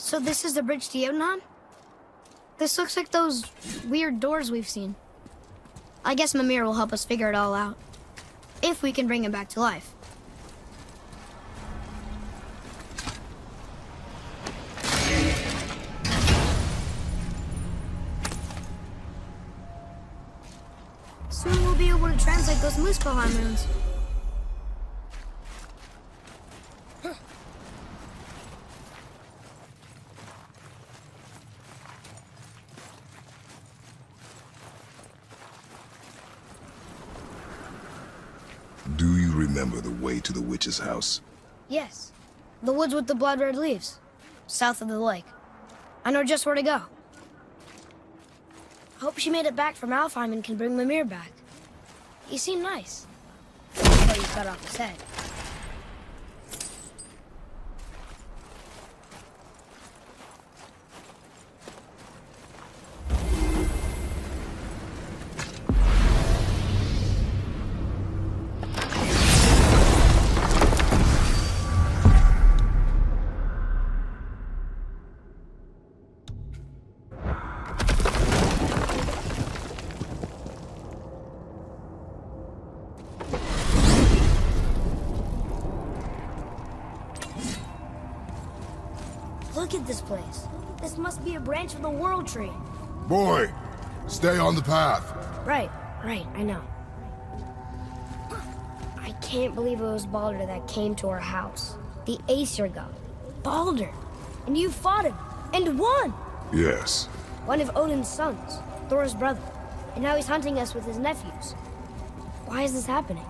So this is the bridge to Jotunheim? This looks like those weird doors we've seen. I guess Mimir will help us figure it all out. If we can bring him back to life. Soon we'll be able to translate those Muspelheim runes. Do you remember the way to the witch's house? Yes. The woods with the blood-red leaves. South of the lake. I know just where to go. Hope she made it back from Alfheim and can bring Mimir back. He seemed nice. Until you cut off his head. Look at this place. This must be a branch of the World Tree. Boy, stay on the path. Right, I know. I can't believe it was Baldur that came to our house. The Aesir god. Baldur! And you fought him, and won! Yes. One of Odin's sons, Thor's brother. And now he's hunting us with his nephews. Why is this happening?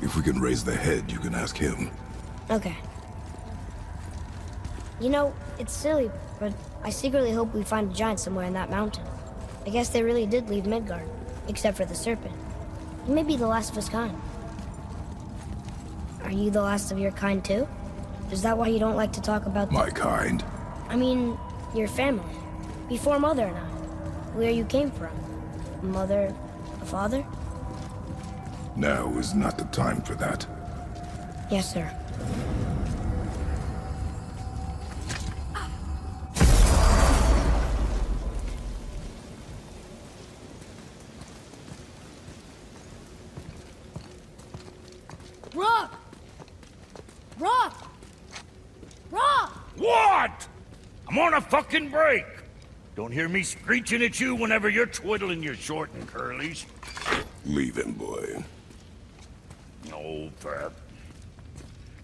If we can raise the head, you can ask him. Okay. You know, it's silly, but I secretly hope we find a giant somewhere in that mountain. I guess they really did leave Midgard, except for the serpent. He may be the last of his kind. Are you the last of your kind too? Is that why you don't like to talk about My kind? I mean, your family. Before Mother and I. Where you came from. Mother, a father? Now is not the time for that. Yes, sir. Rock! Rock! Rock! What? I'm on a fucking break. Don't hear me screeching at you whenever you're twiddling your short and curlies. Leave him, boy. No, Fab.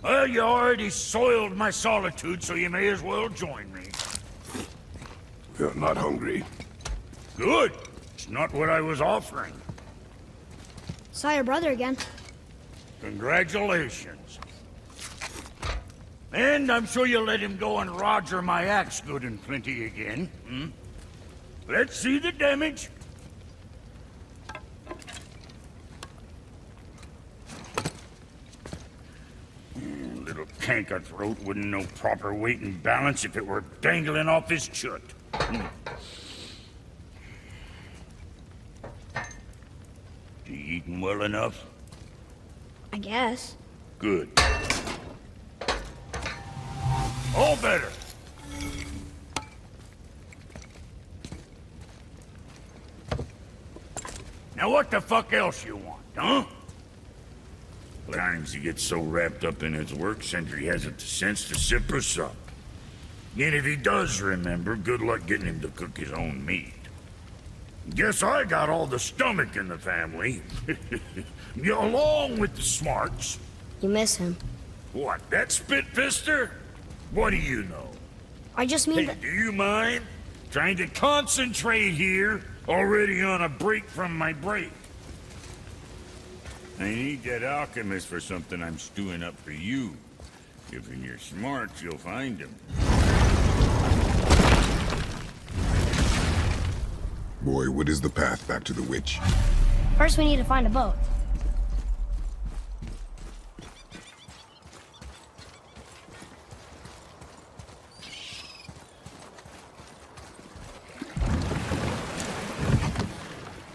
Well, you already soiled my solitude, so you may as well join me. You're not hungry. Good. It's not what I was offering. Saw your brother again. Congratulations. And I'm sure you'll let him go and Roger my axe good and plenty again. Hmm? Let's see the damage. Little canker throat wouldn't know proper weight and balance if it were dangling off his chut. You eating well enough? I guess. Good. All better. Now what the fuck else you want, huh? Times he gets so wrapped up in his work, Sentry hasn't the sense to sip or sup. And if he does remember, good luck getting him to cook his own meat. Guess I got all the stomach in the family. Along with the smarts. You miss him. What, that spit-fister? What do you know? I just mean Hey, that... do you mind? Trying to concentrate here, already on a break from my break. I need that alchemist for something I'm stewing up for you. If in your smarts, you'll find him. Boy, what is the path back to the witch? First we need to find a boat.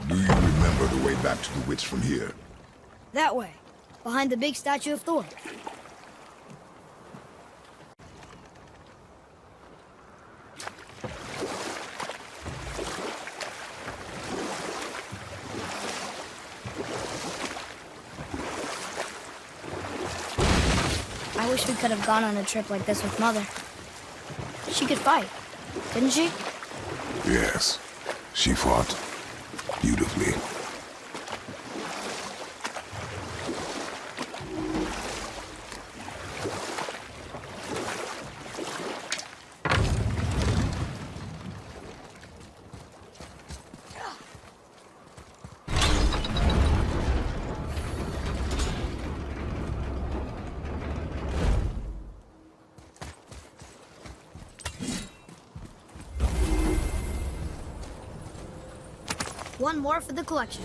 Do you remember the way back to the witch from here? That way. Behind the big statue of Thor. I wish we could have gone on a trip like this with Mother. She could fight, couldn't she? Yes, she fought beautifully. One more for the collection.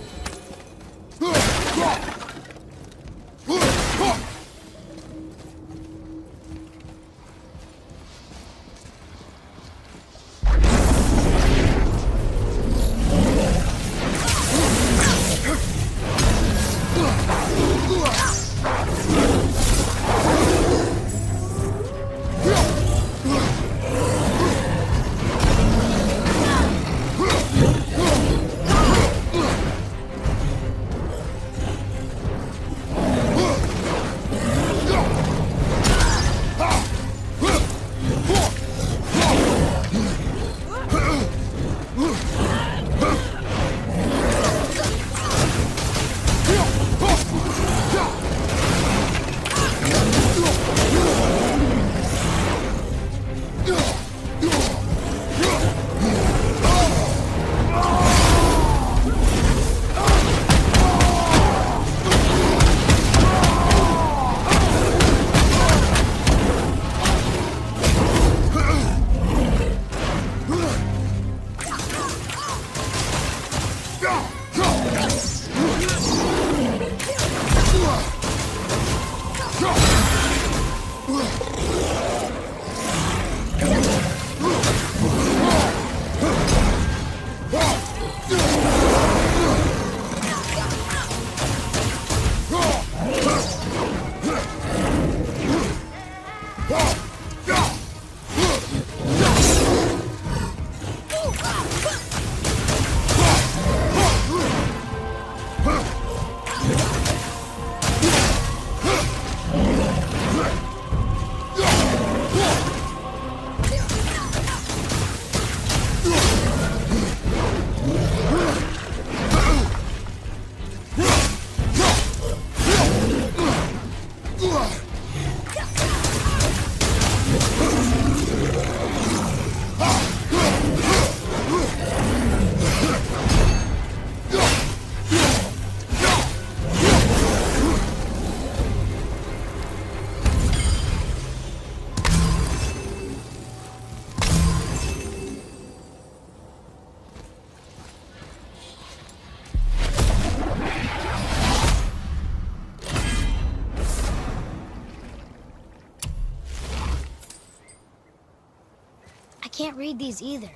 I can't read these either,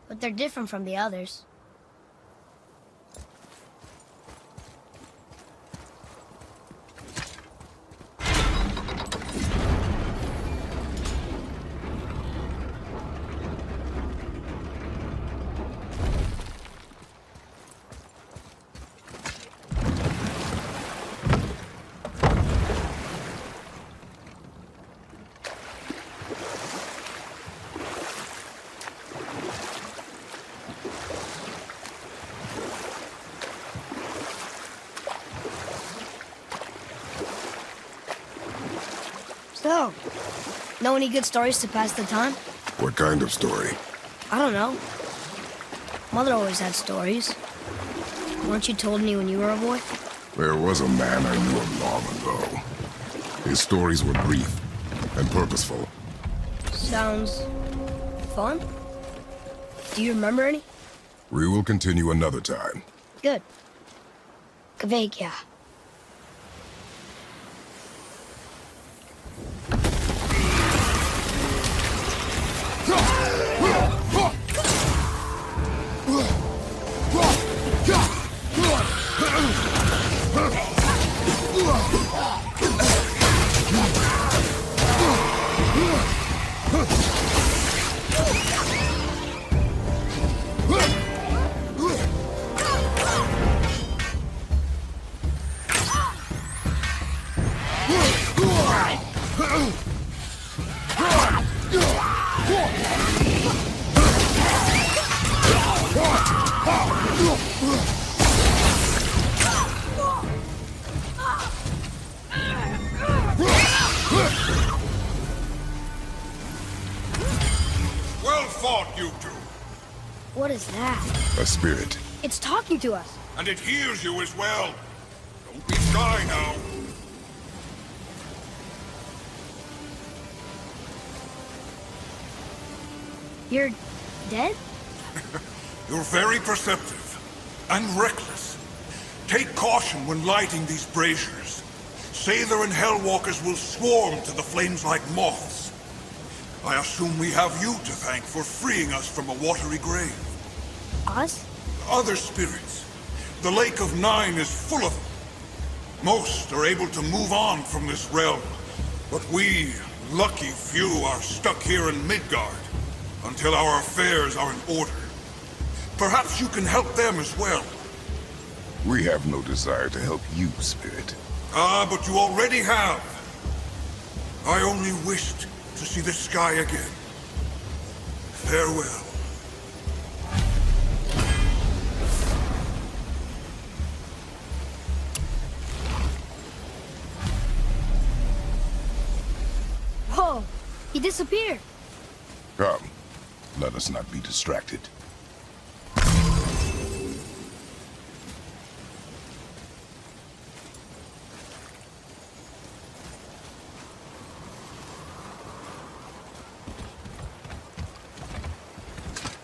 but they're different from the others. So, know any good stories to pass the time? What kind of story? I don't know. Mother always had stories. Weren't you told any when you were a boy? There was a man I knew long ago. His stories were brief and purposeful. Sounds fun. Do you remember any? We will continue another time. Good. Kveikja. Well fought, you two. What is that? A spirit. It's talking to us. And it hears you as well. Don't be shy now. You're dead? You're very perceptive. And reckless. Take caution when lighting these braziers. Sather and Hellwalkers will swarm to the flames like moths. I assume we have you to thank for freeing us from a watery grave. Us? Other spirits. The Lake of Nine is full of them. Most are able to move on from this realm, but we, lucky few, are stuck here in Midgard until our affairs are in order. Perhaps you can help them as well. We have no desire to help you, spirit. Ah, but you already have. I only wished to see the sky again. Farewell. Whoa! He disappeared. Come, let us not be distracted.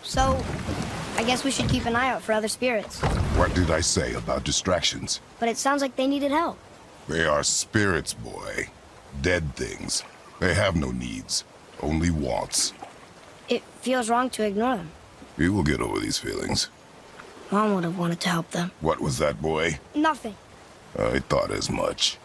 So, I guess we should keep an eye out for other spirits. What did I say about distractions? But it sounds like they needed help. They are spirits, boy. Dead things. They have no needs, only wants. It feels wrong to ignore them. We will get over these feelings. Mom would have wanted to help them. What was that, boy? Nothing. I thought as much.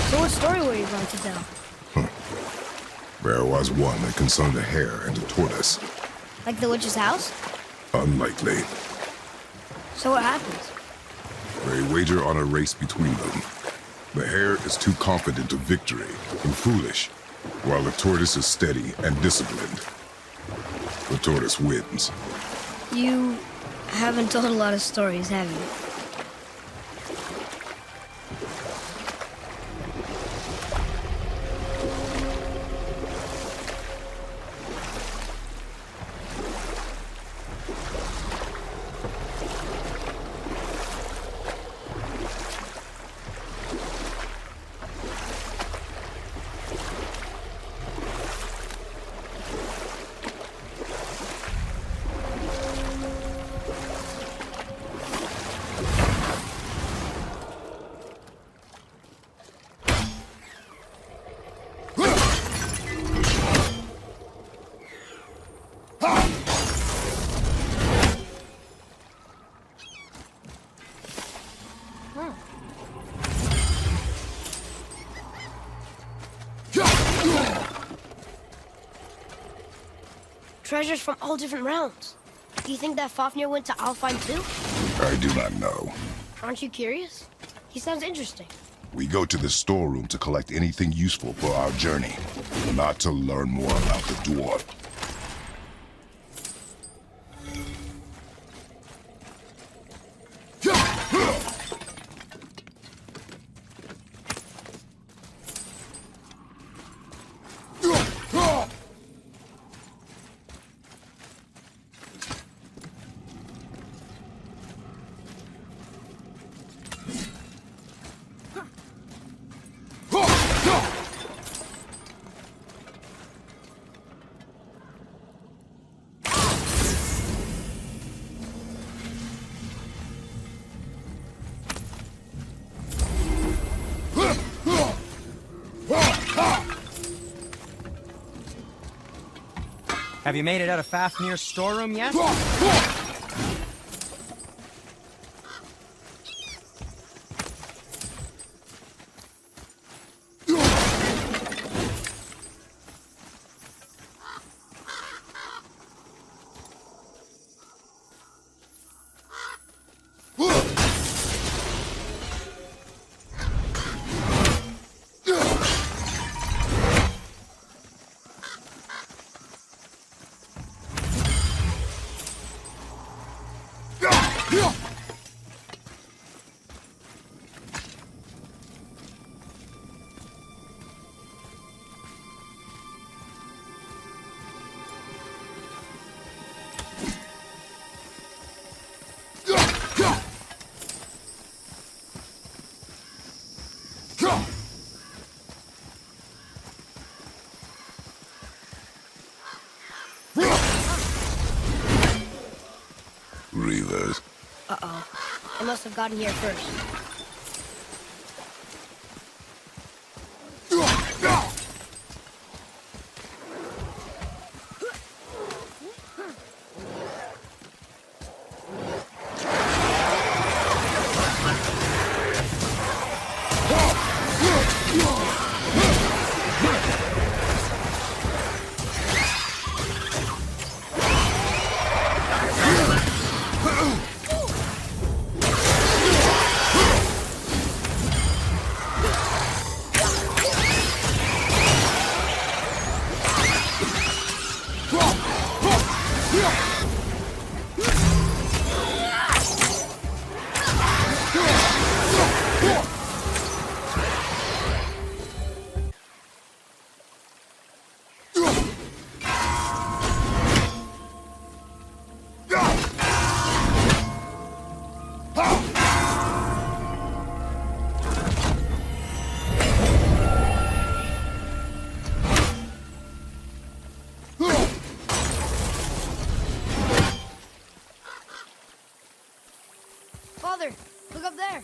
So what story were you going to tell? There was one that concerned a hare and a tortoise. Like the witch's house? Unlikely. So what happens? They wager on a race between them. The hare is too confident of victory and foolish, while the tortoise is steady and disciplined. The tortoise wins. You haven't told a lot of stories, have you? Treasures from all different realms. Do you think that Fafnir went to Alfheim too? I do not know. Aren't you curious? He sounds interesting. We go to the storeroom to collect anything useful for our journey, not to learn more about the dwarf. Have you made it out of Fafnir's storeroom yet? Reavers. Uh-oh. I must have gotten here first. Father, look up there.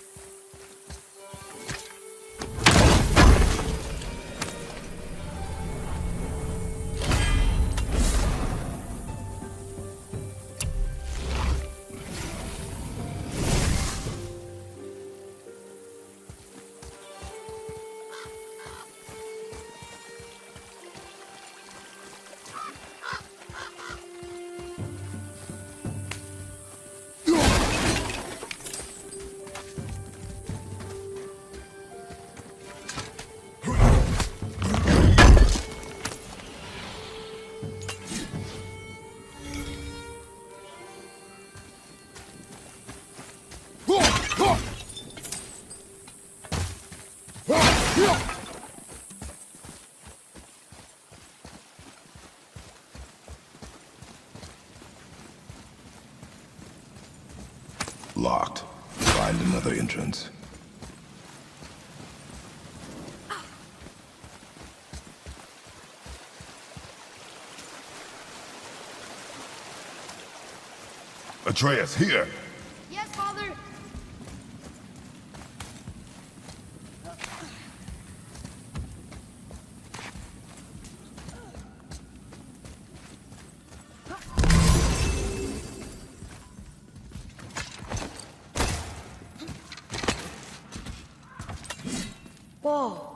Locked. Find another entrance. Atreus, here! Yes, Father. Whoa.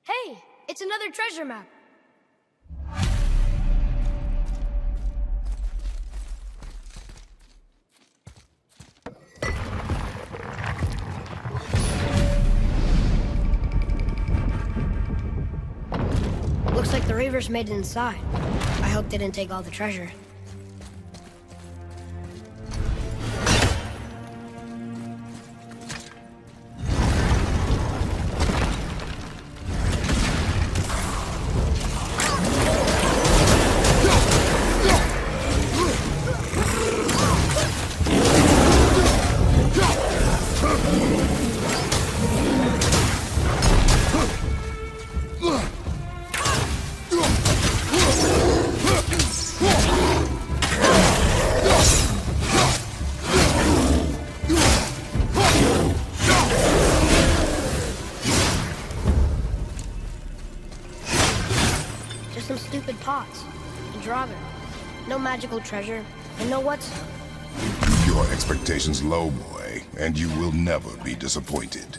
Hey, it's another treasure map. Looks like the Reavers made it inside. I hope they didn't take all the treasure. Just some stupid pots. A Draugr. No magical treasure, and no what's. Keep your expectations low, boy, and you will never be disappointed.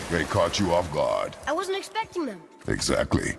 They caught you off guard. I wasn't expecting them. Exactly.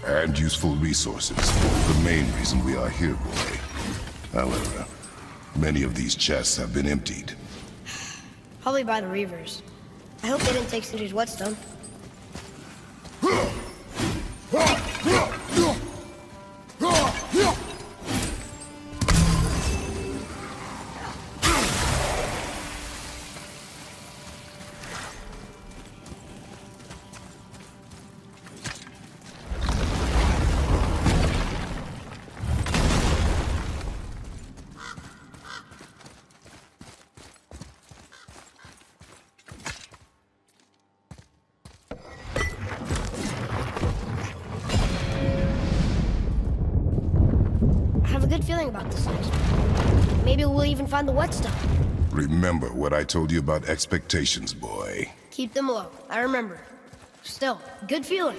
And useful resources. The main reason we are here, boy. However, many of these chests have been emptied. Probably by the Reavers. I hope they didn't take Sindri's whetstone. Good feeling about this next one. Maybe we'll even find the whetstone. Remember what I told you about expectations, boy. Keep them low. I remember. Still, good feeling.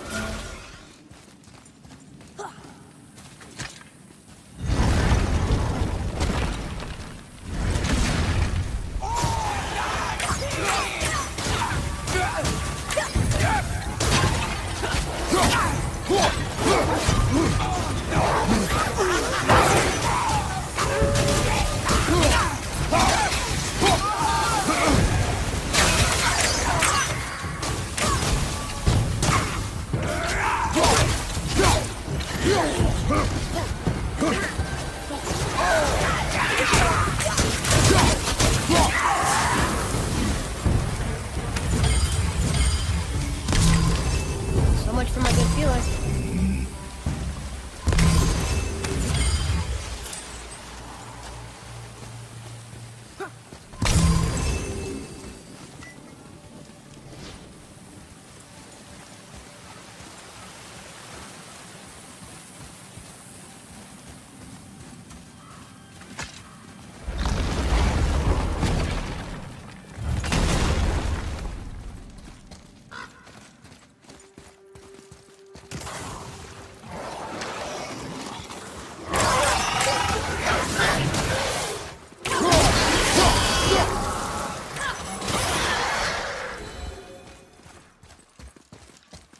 So much for my good feeling.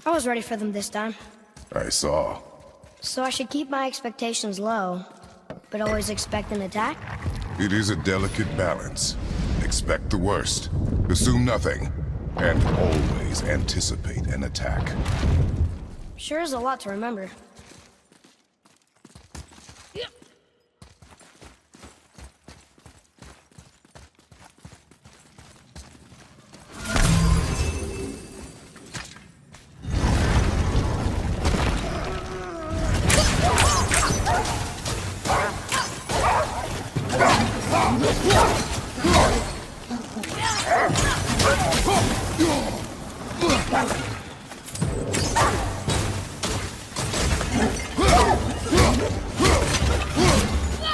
I was ready for them this time. I saw. So I should keep my expectations low, but always expect an attack? It is a delicate balance. Expect the worst, assume nothing, and always anticipate an attack. Sure is a lot to remember.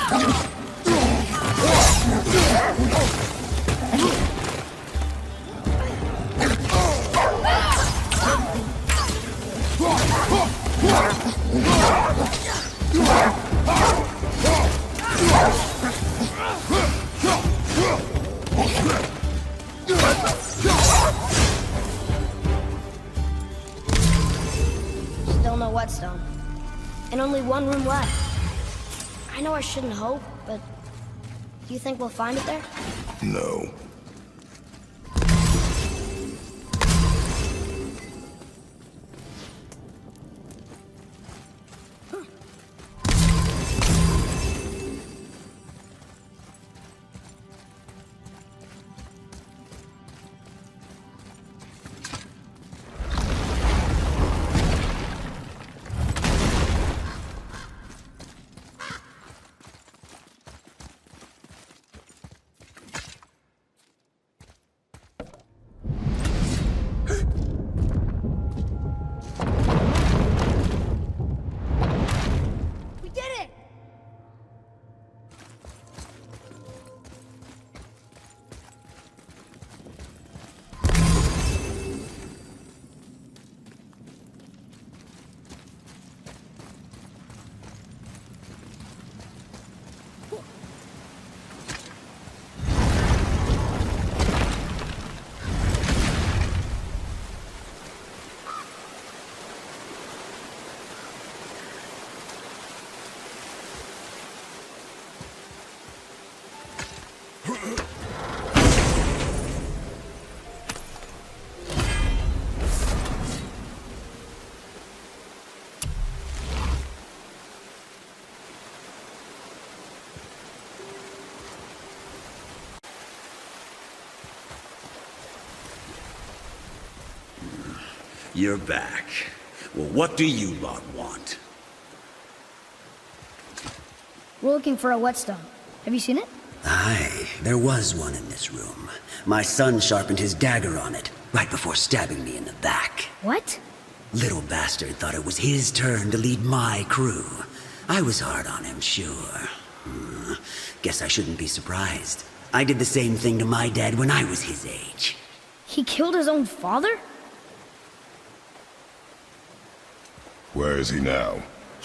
Still no whetstone. And only one room left. I know I shouldn't hope, but do you think we'll find it there? No. We did it! You're back. Well, what do you lot want? We're looking for a whetstone. Have you seen it? Aye, there was one in this room. My son sharpened his dagger on it, right before stabbing me in the back. What? Little bastard thought it was his turn to lead my crew. I was hard on him, sure. Guess I shouldn't be surprised. I did the same thing to my dad when I was his age. He killed his own father? Where is he now?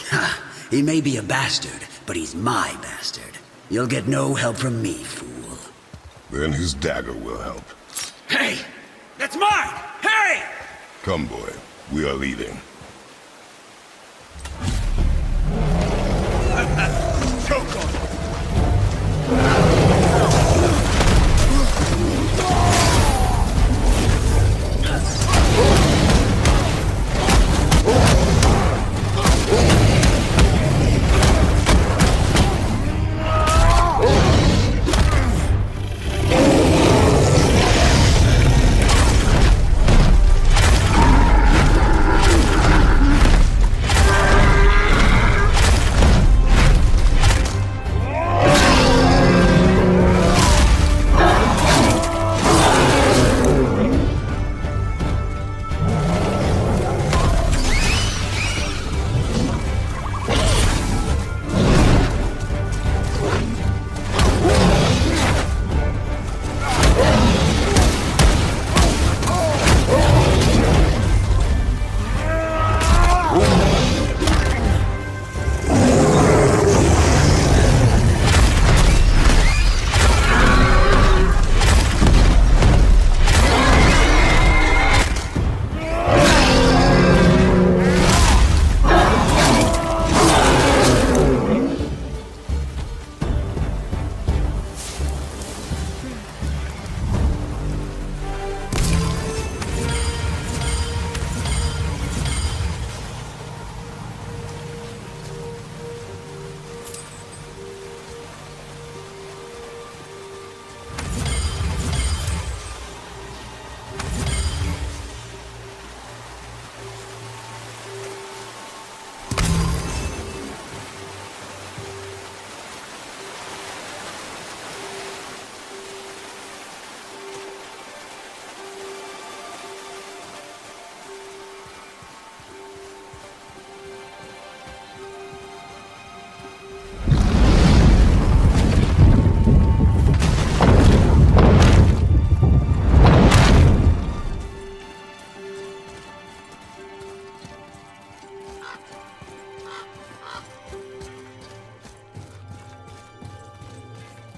Ha! He may be a bastard, but he's my bastard. You'll get no help from me, fool. Then his dagger will help. Hey! That's mine! Hey! Come, boy. We are leaving. Choke on it!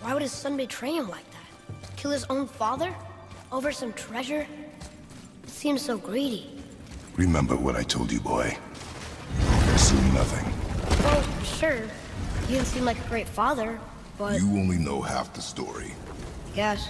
Why would his son betray him like that? Kill his own father? Over some treasure? It seems so greedy. Remember what I told you, boy. Assume nothing. Well, sure. You didn't seem like a great father, but... You only know half the story. Yes.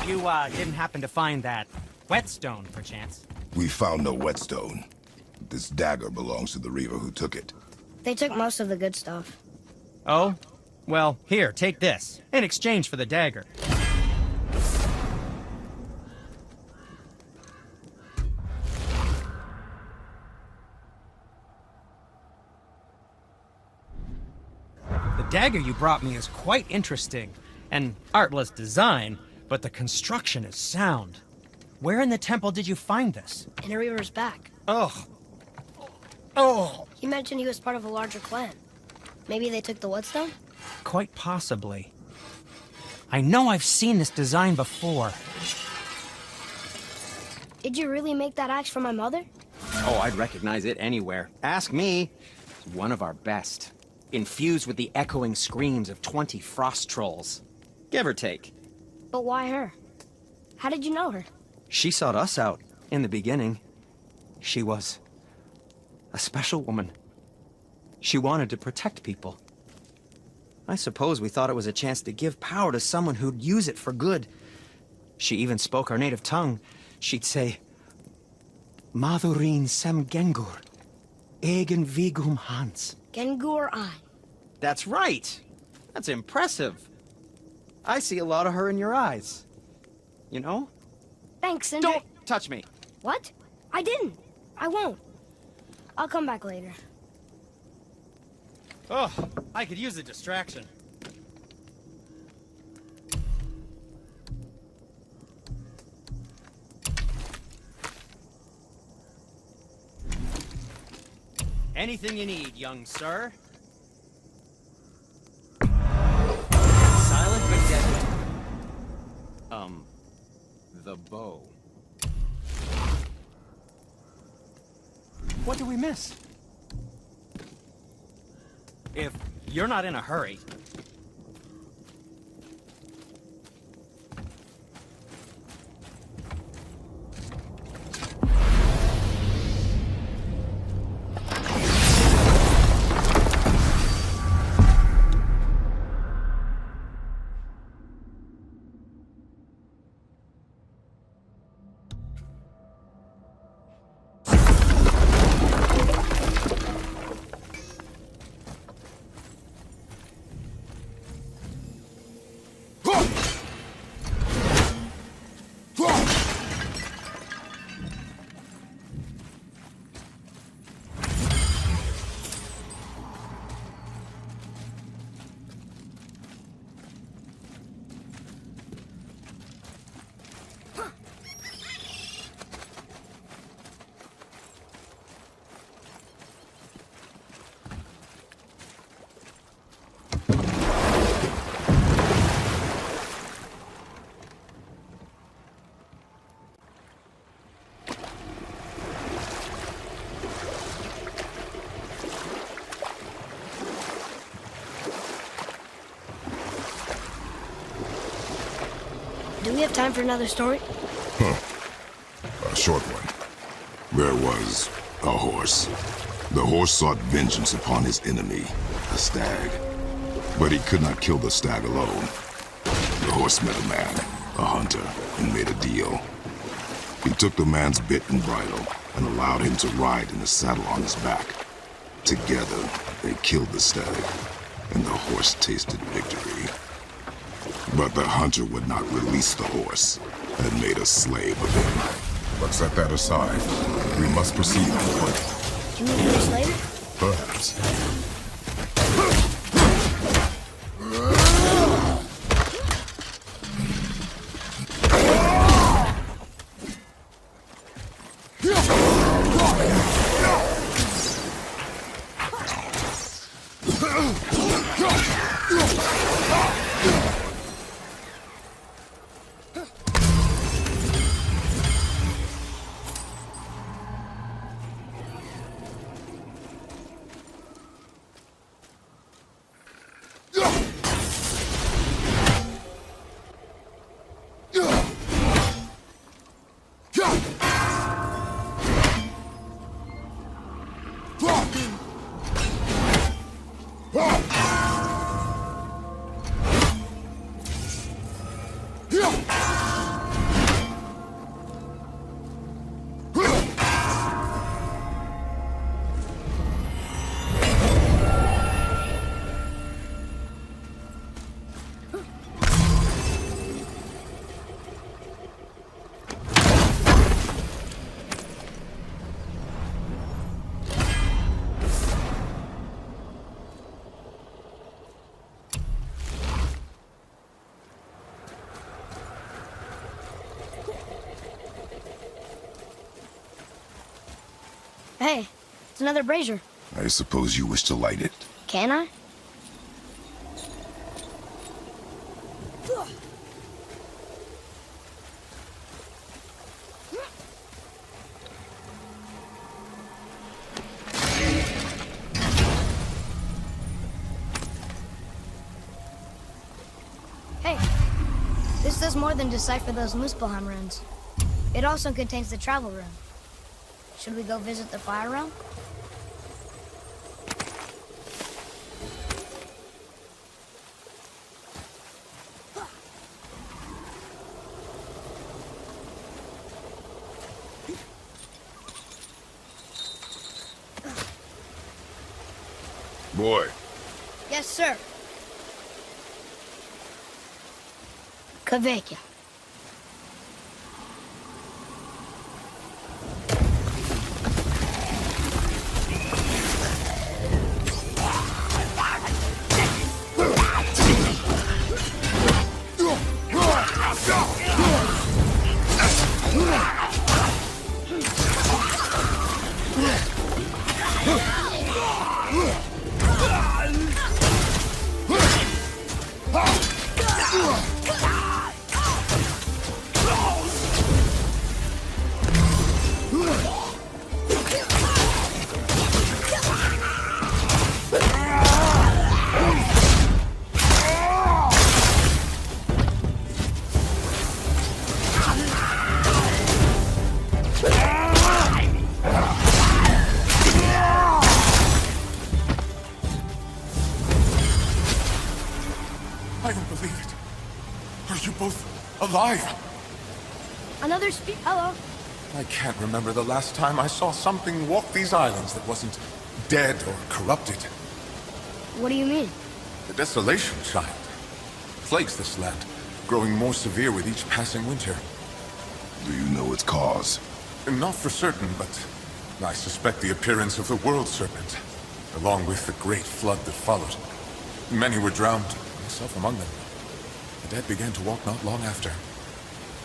You, didn't happen to find that whetstone, perchance? We found no whetstone. This dagger belongs to the Reaver who took it. They took most of the good stuff. Oh? Well, here, take this, in exchange for the dagger. The dagger you brought me is quite interesting. An artless design, but the construction is sound. Where in the temple did you find this? In a Reaver's back. Ugh. Oh! He mentioned he was part of a larger clan. Maybe they took the whetstone? Quite possibly. I know I've seen this design before. Did you really make that axe for my mother? Oh, I'd recognize it anywhere. Ask me. One of our best. Infused with the echoing screams of 20 frost trolls. Give or take. But why her? How did you know her? She sought us out in the beginning. She was a special woman. She wanted to protect people. I suppose we thought it was a chance to give power to someone who'd use it for good. She even spoke our native tongue. She'd say, Madurin sem gengur, egen vigum hans. Gengur I. That's right. That's impressive. I see a lot of her in your eyes. You know? Thanks, Sindri. Don't touch me. What? I didn't. I won't. I'll come back later. Oh, I could use a distraction. Anything you need, young sir. Silent but deadly. The bow. What do we miss? If you're not in a hurry. Do we have time for another story? A short one. There was a horse. The horse sought vengeance upon his enemy, a stag. But he could not kill the stag alone. The horse met a man, a hunter, and made a deal. He took the man's bit and bridle and allowed him to ride in the saddle on his back. Together, they killed the stag, and the horse tasted victory. But the hunter would not release the horse and made a slave of him. But set that aside. We must proceed on foot. Can we do this later? Perhaps. Hey, it's another brazier. I suppose you wish to light it. Can I? does more than decipher those Muspelheim runes. It also contains the travel rune. Should we go visit the Fire Realm? Boy, Yes, sir. Kveikja. I don't believe it. Are you both alive? Another Hello. I can't remember the last time I saw something walk these islands that wasn't dead or corrupted. What do you mean? The desolation, child, plagues this land, growing more severe with each passing winter. do you know its cause? Not for certain, but I suspect the appearance of the World Serpent, along with the great flood that followed. Many were drowned, myself among them. The dead began to walk not long after.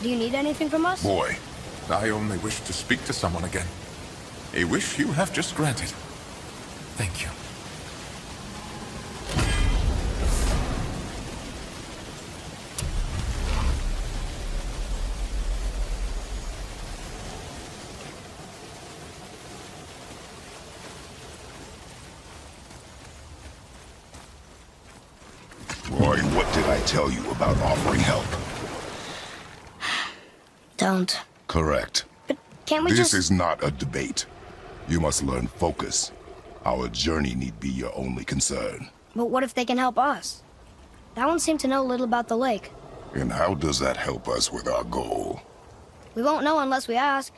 Do you need anything from us? Boy, I only wish to speak to someone again. A wish you have just granted. Thank you. Boy, what did I tell you about offering help? Don't. Correct. But can't we This just... is not a debate. You must learn focus. Our journey need be your only concern. But what if they can help us? That one seemed to know little about the lake. And how does that help us with our goal? We won't know unless we ask.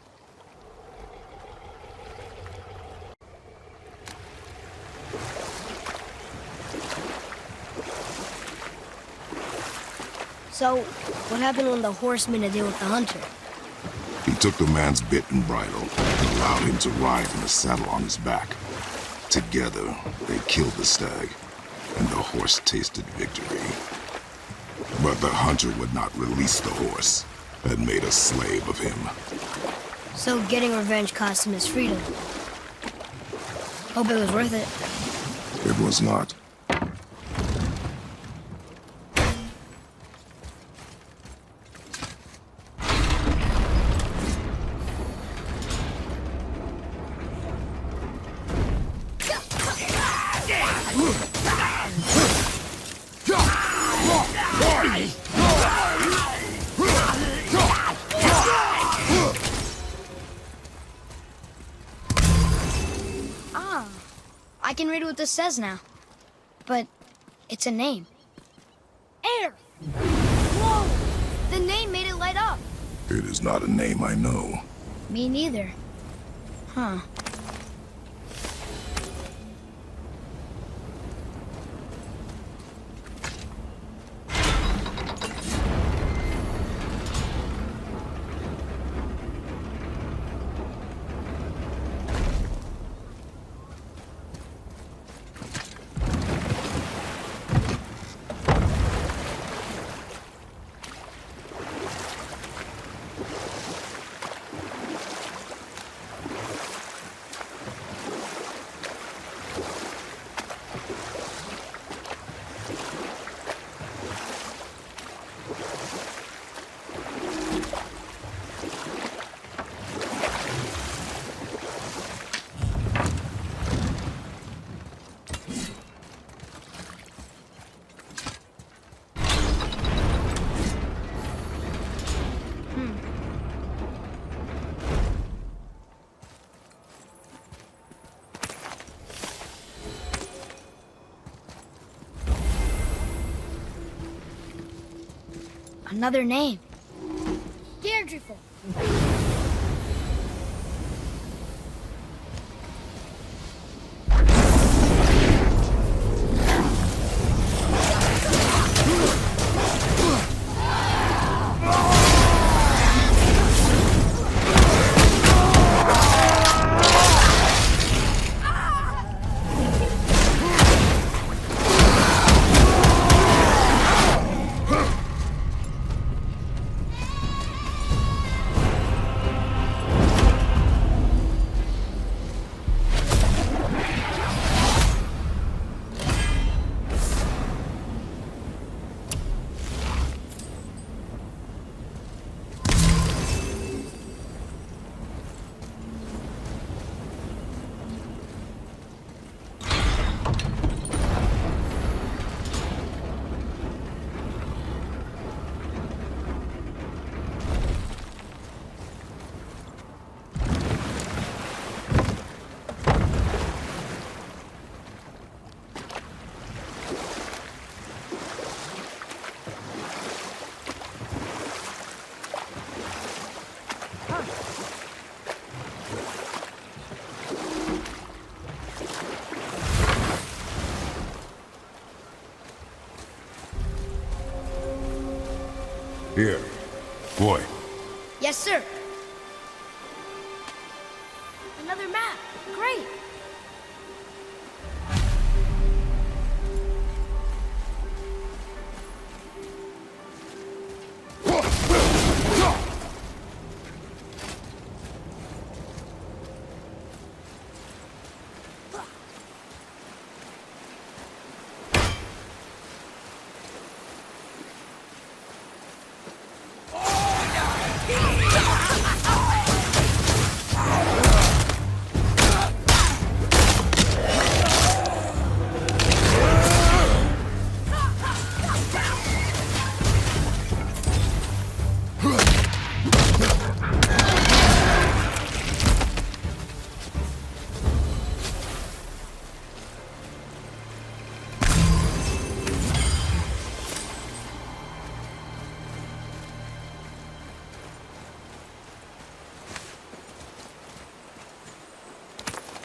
So, what happened when the horse made a deal with the hunter? He took the man's bit and bridle and allowed him to ride in a saddle on his back. Together, they killed the stag, and the horse tasted victory. But the hunter would not release the horse and made a slave of him. So getting revenge cost him his freedom. Hope it was worth it. It was not. I can read what this says now. But it's a name. Air! Whoa! The name made it light up. It is not a name I know. Me neither. Huh. Another name. Deirdreful. Here. Boy. Yes, sir. Another map. Great.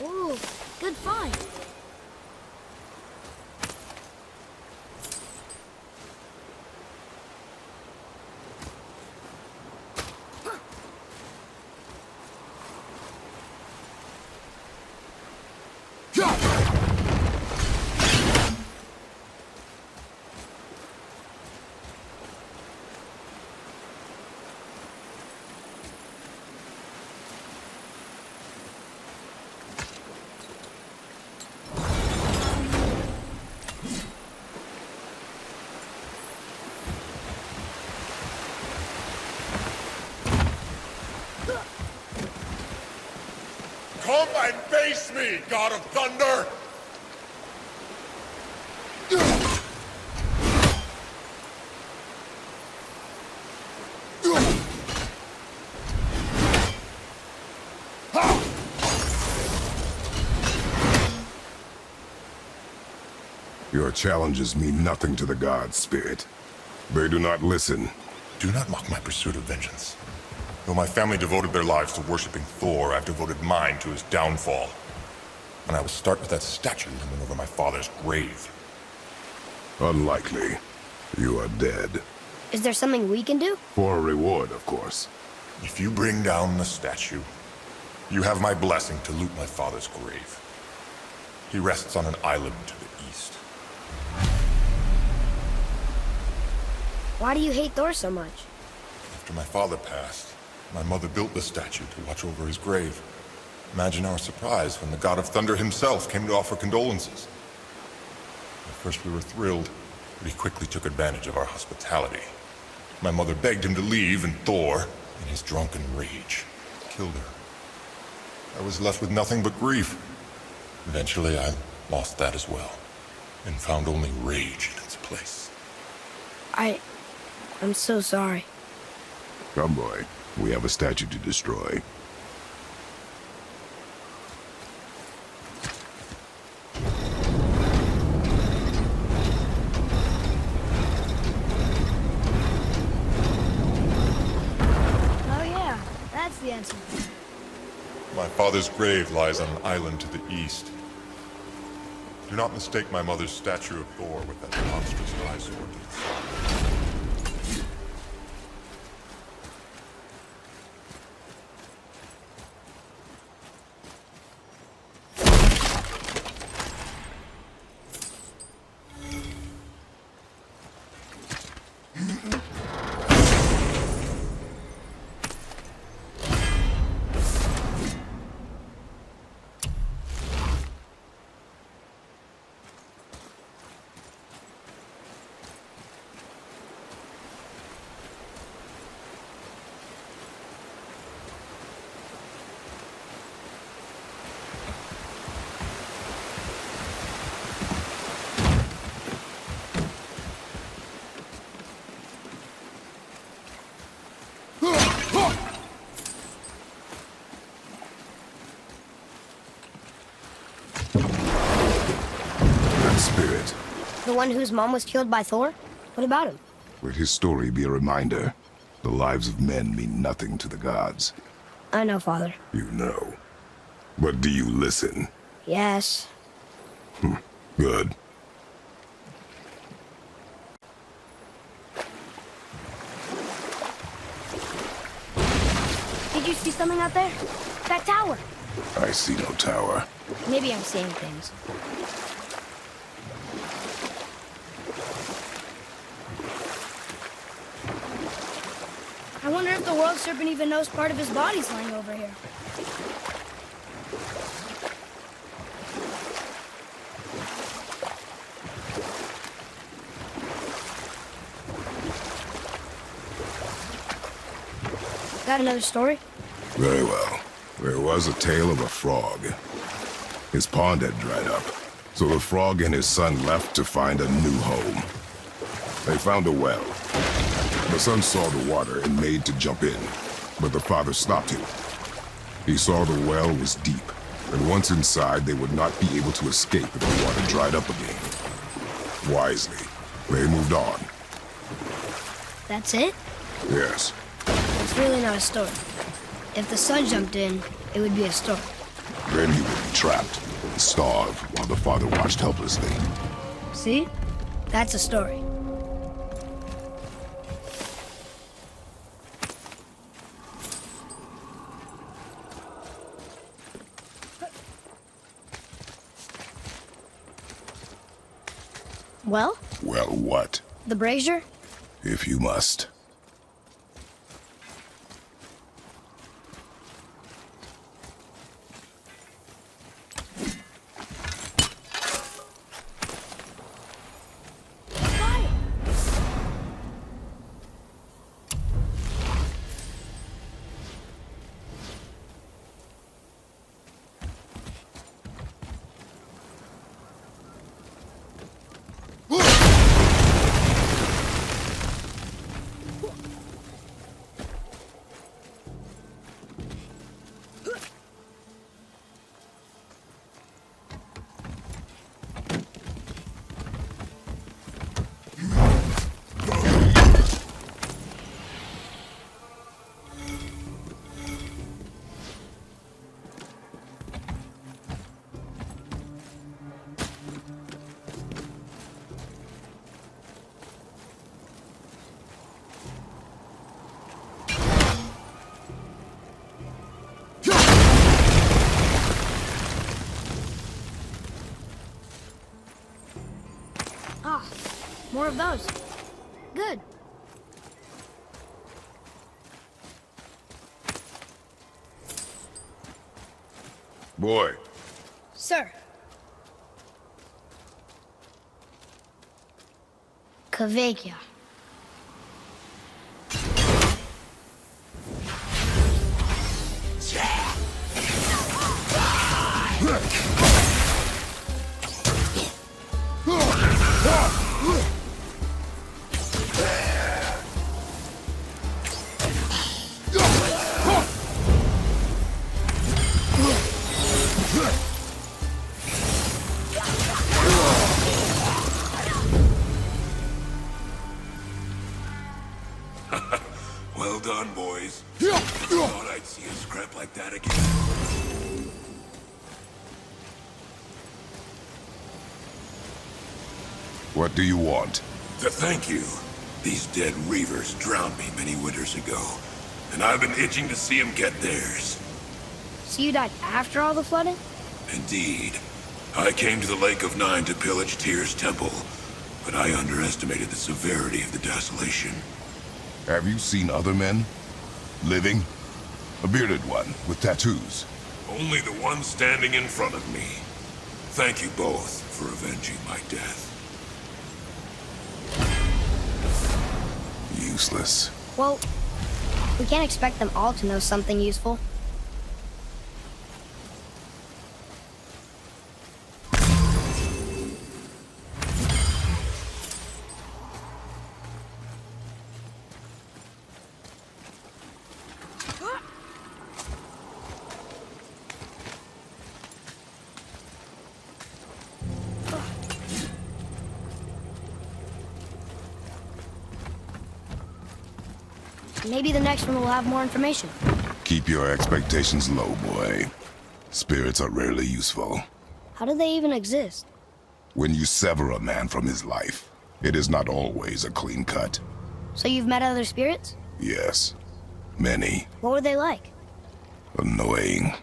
Ooh, good find. Come and face me, God of Thunder! Your challenges mean nothing to the gods, Spirit. They do not listen. Do not mock my pursuit of vengeance. Though my family devoted their lives to worshipping Thor, I've devoted mine to his downfall. And I will start with that statue looming over my father's grave. Unlikely. You are dead. Is there something we can do? For a reward, of course. If you bring down the statue, you have my blessing to loot my father's grave. He rests on an island to the east. Why do you hate Thor so much? After my father passed, my mother built the statue to watch over his grave. Imagine our surprise when the God of Thunder himself came to offer condolences. At first we were thrilled, but he quickly took advantage of our hospitality. My mother begged him to leave, and Thor, in his drunken rage, killed her. I was left with nothing but grief. Eventually I lost that as well, and found only rage in its place. I'm so sorry. Come, boy. We have a statue to destroy. father's grave lies on an island to the east. Do not mistake my mother's statue of Thor with that monstrous eyesore to the side. Spirit. The one whose mom was killed by Thor? What about him? Let his story be a reminder. The lives of men mean nothing to the gods. I know, Father. You know. But do you listen? Yes. Good. Did you see something out there? That tower. I see no tower. Maybe I'm seeing things. I wonder if the world serpent even knows part of his body's lying over here. Got another story? Very well. There was a tale of a frog. His pond had dried up, so the frog and his son left to find a new home. They found a well. The son saw the water and made to jump in, but the father stopped him. He saw the well was deep, and once inside they would not be able to escape if the water dried up again. Wisely, they moved on. That's it? Yes. It's really not a story. If the son jumped in, it would be a story. Then he would be trapped and starve while the father watched helplessly. See? That's a story. Well? Well, what? The brazier? If you must. More of those. Good. Boy. Sir. Kveikja. Well done, boys. Thought I'd see a scrap like that again. What do you want? To thank you. These dead reavers drowned me many winters ago, and I've been itching to see them get theirs. So you died after all the flooding? Indeed. I came to the Lake of Nine to pillage Tyr's temple, but I underestimated the severity of the desolation. Have you seen other men? Living? A bearded one with tattoos? Only the one standing in front of me. Thank you both for avenging my death. Useless. Well, we can't expect them all to know something useful. Maybe the next one will have more information. Keep your expectations low, boy. Spirits are rarely useful. How do they even exist? When you sever a man from his life, it is not always a clean cut. So you've met other spirits? Yes. Many. What were they like? Annoying.